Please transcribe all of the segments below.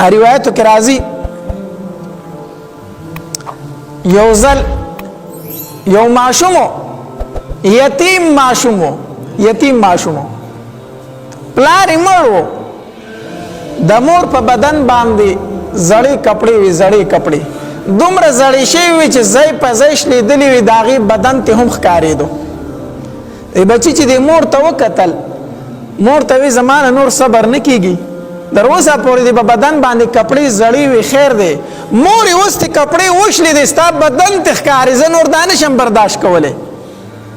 روایتو کې راځي یو ځل یو ماشومو یتیم ماشومو پلار یې مړ و د مور په بدن باندې زړې کپړې وي دومره زړې شوې وي چې ځای په ځای شلېدلې وي د هغې بدن ته هم ښکارېدو بچي چې د مور ته وکتل مور ته وی زما نه نور صبر نه کېږي در اوسه پورې د په بدن باندې کپړې زړې وي خیر دی مور یې اوس د کپړې وشلې دی ستا بدن ته ښکاري زه نور دا نشم برداشت کولی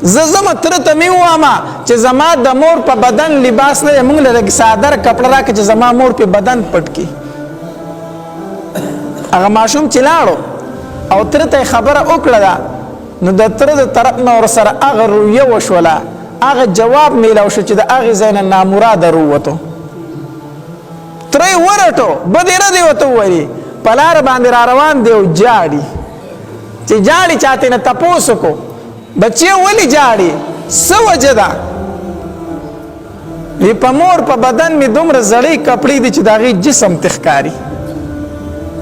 زه ځمه تره ته مې ووامه چې زما د مور په بدن لباس نه دی موږ له لږ صادر کپړه راکړه چې زما مور په بدن پټ کړي هغه ماشوم چې لاړو او تره ته خبره وکړه ده نو د تره د طرف نه ورسره هغه رویه وشوله هغه جواب میلاو شو چې د هغې ځای نه نامراده رووتو تره یې ورټو بدې ردې ورته وویلې په لاره باندې را روان دی او جاړي چې جاړي چاته نه تپوس وکړو بچیه ولې جاړي څه وجه ده وی په مور په بدن مې دومره زړې کپړې دي چې د هغې جسم ته ښکاري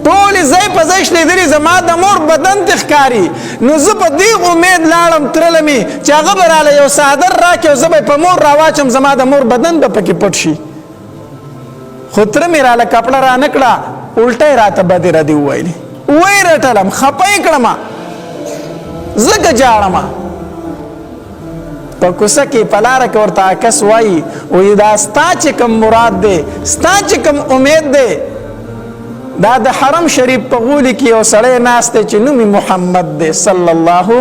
ټولې ځای په ځای شلېدلې زما د مور بدن ته ښکاري نو زه په دې امید لاړم ترله مې چې هغه به راله یو څادر راکړي او زه به په مور راواچم زما د مور بدن به پکې پټ شي خو تره مې راله کپړه را نه کړه الټه یې راته بدې ردې وویلې ویې رټلم خپه یې کړمه ځکه جاړمه په کوڅه کې په لاره کې ورته کس وایي وایي دا ستا چې کوم مراد دی ستا چې کوم امید دی دا د حرم شریف په غولي کې یو سړی ناست دی چې نوم محمد دی صلی الله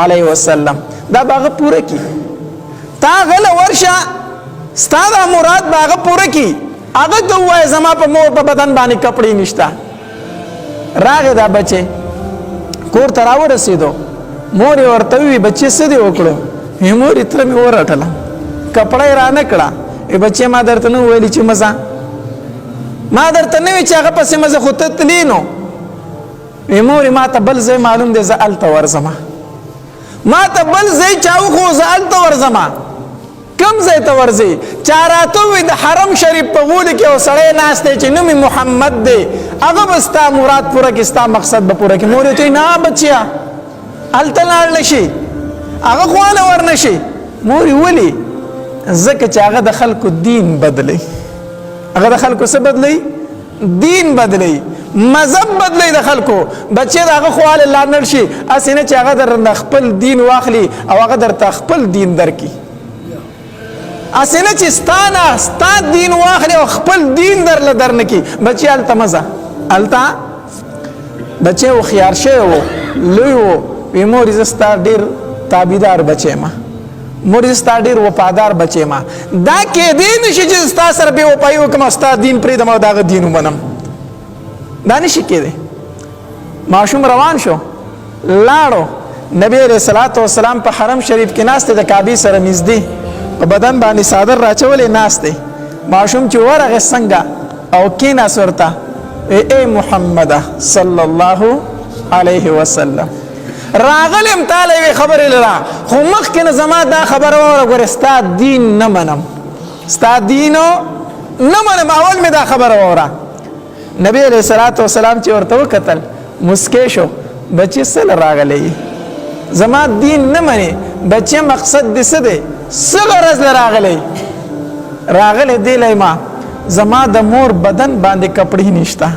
علیه وسلم دا به هغه پوره کړي تا غله ورشه ستا دا مراد به هغه پوره کړي هغه ته ووایه زما په مور په بدن باندې کپړې نشته راغی دا بچی کور ته راورسېدو مور یې ورته ووي بچې څه دې وکړو مور یې تره مې ورټله کپړه یې را نه کړه بچې ما درته نه وویلې چې مزه ما درته نه وي چې هغه پسې مزه خو ته تلې نو مور یې ما ته بل ځای معلوم دی زه هلته ورځمه ما ته بل ځای چا وښو زه هلته ورځمه کوم ځای ته ورځې چا راته ووایي د حرم شریف په غولي کې یو سړی ناست دی چې نوم محمد دی هغه به ستا مراد پوره کړي ستا مقصد به پوره کړي مور یې ته نه بچیا هلته لاړ نه شي هغه خوانه ور نه شي مور یې ولې ځکه چې هغه د خلکو دین بدلی هغه د خلکو څه بدلی دین بدلی مذهب بدلی د خلکو بچې د هغه خواله لاړ نه شي هسې نه چې هغه درنه خپل دین واخلي او هغه درته خپل دین درکړي هسې نه چې ستا دین واخلي او خپل دین درله درنه کړي بچې هلته مزه هلته بچې هوښیار شوی و لوی و وی مور زه ستا ډېر تابعدار بچی ما مور زه ستا ډېر وفادار بچی ما دا کېدی نشي چې ستا سره بې وفایي وکړم او ستا دین پرېږدم او د هغه دین ومنم دا نشي کېدی ماشوم روان شو لاړو نبی علیه صلات وسلام په حرم شریف کې ناست دی د کعبې سره نږدې په بدن باندې څادر راچولی ناست دی ماشوم چې ورغې څنګه او کېناست ورته ای محمده صلی الله علیه وسلم راغلم تاله وی خبرې لرا خو مخکې نه زما دا خبره واوره ګورې ستا دین نه منم ستا دینو نه منم اول مې دا خبره واوره نبی علیه صلات وسلام چې ورته وکتل مسکی شو بچې څه له راغلی زما دین نه منې بچې مقصد دې څه دی څه غرض له راغلی دی لی ما زما د مور بدن باندې کپړې نشته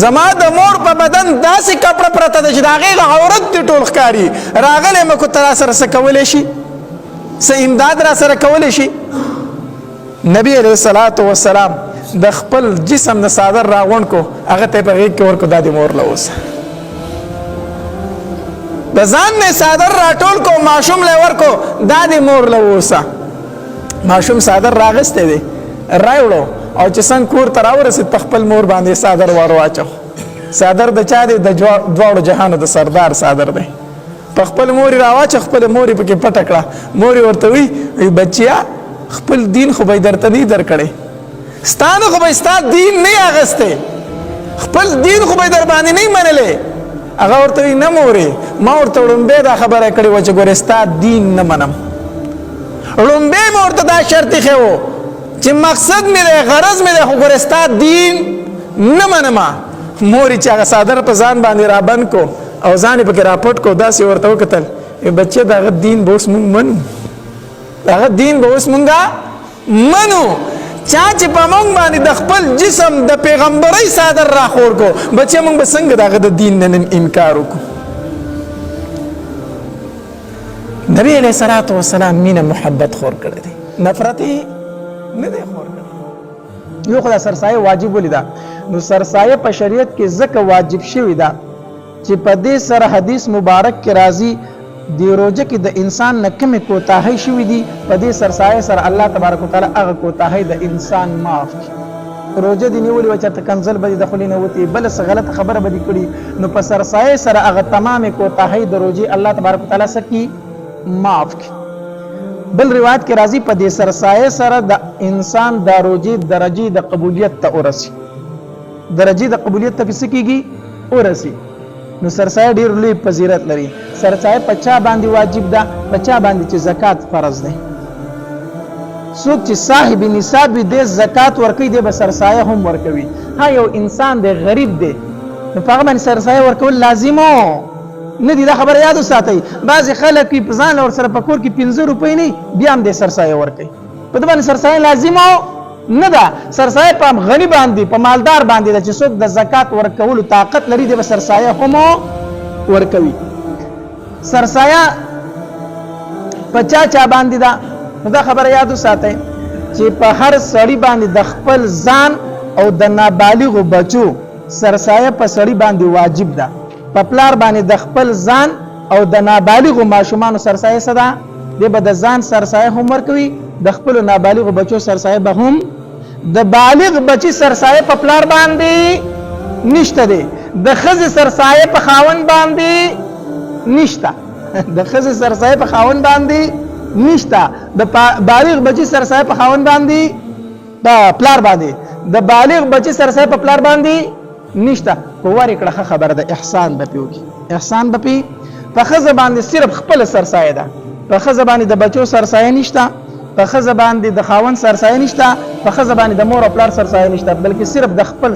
زما د مور په بدن داسې کپړه پرته ده چې د هغې عورت دې ټول ښکاري راغلی مکو ته را سره څه کولی شي څه امداد را سره کولی شي نبی علیه الصلاة وسلام د خپل جسم نه څادر راغونډ کو هغه ته یې په غېږ کې ورکړو دا د مور له اوسه د ځان نه څادر راټول کو ماشوم له ورکو دا د مور له اوسه ماشوم څادر راغستی دی راوړو او چې څنګه کور ته راورسېد په خپل مور باندې څادر ور واچو څادر د چا دی د دواړو جهانو د سردار څادر دی په خپل مور یې راواچو خپله مور یې پکې پټه کړه مور یې ورته وی بچیا خپل دین خو به یې درته نه درکړی ستا نه خو به ستا دین نه اغستی خپل دین خو به یې در باندې نه منلی هغه ورته وی نه مورې ما ورته وړومبی دا خبره کړې وه چې ګورې ستا دین نه منم وړومبی مې ورته دا شرط ایښی و چې مقصد مې دی غرض مې دی خو ګورې ستا دین نه منم مور چې هغه صادر په ځان باندې را بند کو او ځان په کې را پټ کو داسې ورته وکتل بچه دغه دین به اوس مونږ منو دغه دین به اوس مونږه منو چا چې په مونږ باندې د خپل جسم د پیغمبرۍ صادر را خور کو بچه مونږ به څنګه دغه د دین نه انکار وکړو نبی علیہ الصلوۃ والسلام مینه محبت خور کړی دی نفرت نه دی خور کړی یو خدای سرسایه واجب ولیدا نو سرسایه په شریعت کې ځکه واجب شوی دا چې په دې سره حدیث مبارک کې راځي دی روزه کې د انسان نه کمې کوتاهی شوی دی په دې سرسایه سره الله تبارک وتعالى هغه کوتاهی د انسان معاف کړي روزه دی نیولې و چې کنزل به د خلینه وتی بل څه غلط خبره به کړي نو په سرسایه سره هغه تمام کوتاهی د روزه الله تبارک وتعالى سکی معاف کړي بل روایت کې راځي په دې سرسایه سره د انسان د روزه درجه د قبولیت ته ورسی درجه د قبولیت ته کیږي ورسی نو سرسایه ډیر لوی فضیلت لري سرسایه پچا باندې واجب ده پچا باندې چې زکات فرض ده څوک چې صاحب نصاب دې زکات ورکوي دې به سرسایه هم ورکوي ها یو انسان دی غریب دی نو هغه باندې سرسایه ورکول لازمو نه دي دا خبره یاد وساتئ بعض خلک په ځان اور سره پکور کې 15 روپۍ نه بیا هم دې سرسایه ورکوي په دې باندې سرسایه لازمو نه ده سرسایه په غنی باندې په مالدار باندې چې څوک د زکات ورکولو طاقت لري د سرسایه هم ورکوي سرسایه پچا باندې ده دا خبره یاد وساتئ چې په هر سړی باندې د خپل ځان او د نابالغ بچو سرسایه په سړی باندې واجب ده په پلار باندې د خپل ځان او د نابالغ ماشومان سرسایه صدا د به د ځان سرسایه هم ورکوي د خپل نابالغ بچو سرسایه به هم د بالغ بچی سرسایه په پلار باندې نشته دی د خزې سرسایه په خاون باندې نشته د خزې سرسایه په خاون باندې نشته د بالغ بچی سرسایه په خاون باندې په پلار باندې د بالغ بچی سرسایه په پلار باندې نشته په وری کړه خبره ده احسان به پیوږي احسان به پی په خزه باندې صرف خپل سرسایه ده په خزه باندې د بچو سرسایه نشته په خزه باندې د خاون سرسایه نشته په خزه باندې د مور او پلار سرسایه نشته بلکې صرف د خپل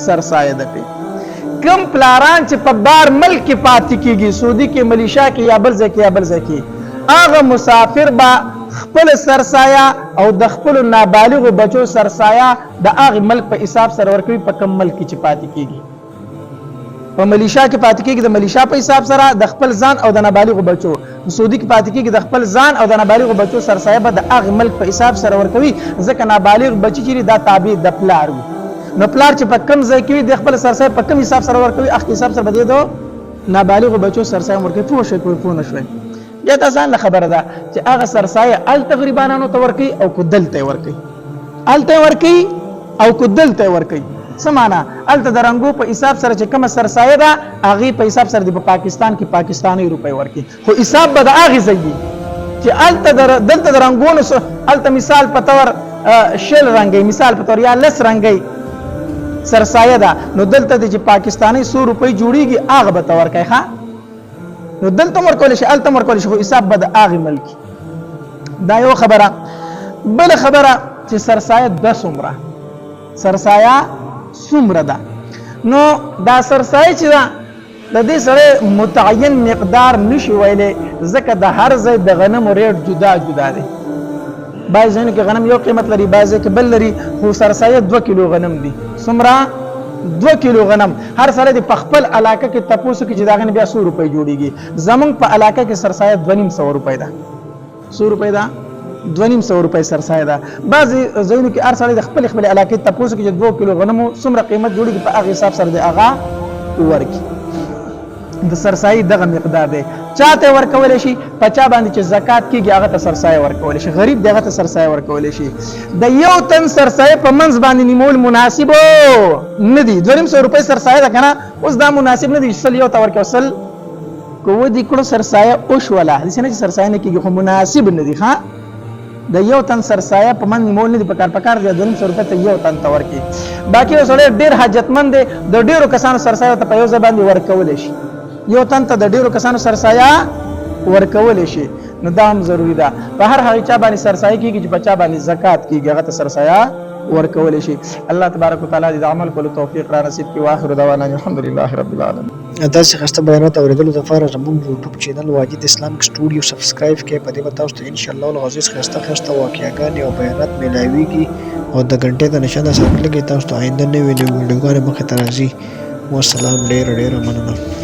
سرسایه ده پی کم پلاران چې په بار ملک کې پاتې کیږي سعودي کې ملیشیا کې یا بل ځای کې یا بل ځای کې هغه مسافر با خپل سرسایه او د خپل نابالغ بچو سرسایه د هغه ملک په حساب سره ورکوي په کم ملک کې چې پاتې کیږي په ملیشیا کې پاتې کیږي د ملیشیا په حساب سره د خپل ځان او د نابالغ بچو سعودي کې پاتې کیږي د خپل ځان او د نابالغ بچو سرسایه به د هغه ملک په حساب سره ورکوي ځکه نابالغ بچی چې دا تابع د پلار وي نو پلار چې په کم ځای کې د خپل سرسایه په کم حساب سره ورکوي هغه حساب سره بده دو نابالغ بچو سرسایه ورکوي پوه شئ پوه نه شئ یا تاسو نه خبره ده چې هغه سرسایه ال تقریبانانو ته ورکي او کو دلته ورکي الته ورکي او کو دلته ورکي سمانا الته درنګو په حساب سره چې کوم سرسایه ده هغه په حساب سره د پاکستان کې پاکستاني روپۍ ورکي خو حساب به د هغه زیي چې الته دلته درنګونو الته مثال په تور شل رنگي مثال په تور یا لس رنگي سرسایه ده نو دلته د پاکستاني 100 روپۍ جوړيږي هغه به تور کوي ښا نو دلته ورکول شي الته ورکول شي خو حساب به د هغه ملک دا یو خبره بل خبره چې سرسایه د څومره سرسایه څومره ده نو دا سرسایه چې د دې سره متعین مقدار نشي ویلې ځکه د هر ځای د غنم ریټ جدا جدا دی بعض ځینو کې غنم یو قیمت لري بعض کې بل لري خو سرسایه 2 کیلو غنم دي څومره 2 کیلو غنم هر سره د خپل علاقه کې تپوسو کې چې دا غن بیا 100 روپۍ جوړيږي زمونږ په علاقه کې سرسایه 250 روپۍ ده 100 روپۍ ده 250 روپۍ سرسایه ده بعض ځینو کې هر سره د خپل علاقه تپوسو کې 2 کیلو غنم څومره قیمت جوړيږي په هغه حساب سره د هغه ورکی د سرسایه دغه مقدار دی چاته ورکول شي پچا باندې چې زکات کیږي هغه ته سرسایه ورکول شي غریب دغه ته سرسایه ورکول شي د یو تن سرسایه په منځ باندې نیمول مناسب نه دي 200 روپۍ سرسایه ده کنه اوس دا مناسب نه دي سل یو ته ورکول کو دي کړو سرسایه او شولا د سینې سرسایه نه کیږي خو مناسب نه دي ها د یو تن سرسایه په من نیمول نه دي پکار دي 200 روپۍ ته یو تن ته ورکی باقي وسړي ډیر حاجتمند دي د ډیرو کسانو سرسایه ته په یو ځای باندې ورکول شي یو تن ته د ډیرو کسانو سرسایه ورکول شي نو دا هم ضروری ده په هر هغه چا باندې سرسایه کیږي چې بچا باندې زکات کیږي هغه ته سرسایه ورکولی شي. الله تبارک وتعالی دې د عمل کولو توفیق را نصیب کړي. واخر دعوانا الحمدلله رب العالمین. داسې ښایسته بیانات اورېدلو دپاره زموږ یوټیوب چینل واجد اسلامیک سټوډیو سبسکرایب کړئ. په دې به تاسو ته انشاءالله العزیز ښایسته واقعیاګانې او بیانات میلاویږي او د غنټې د نشان د سره لږې تاسو ته آینده نوې ویډیوګانې مخې ته راځي. والسلام. ډېره مننه.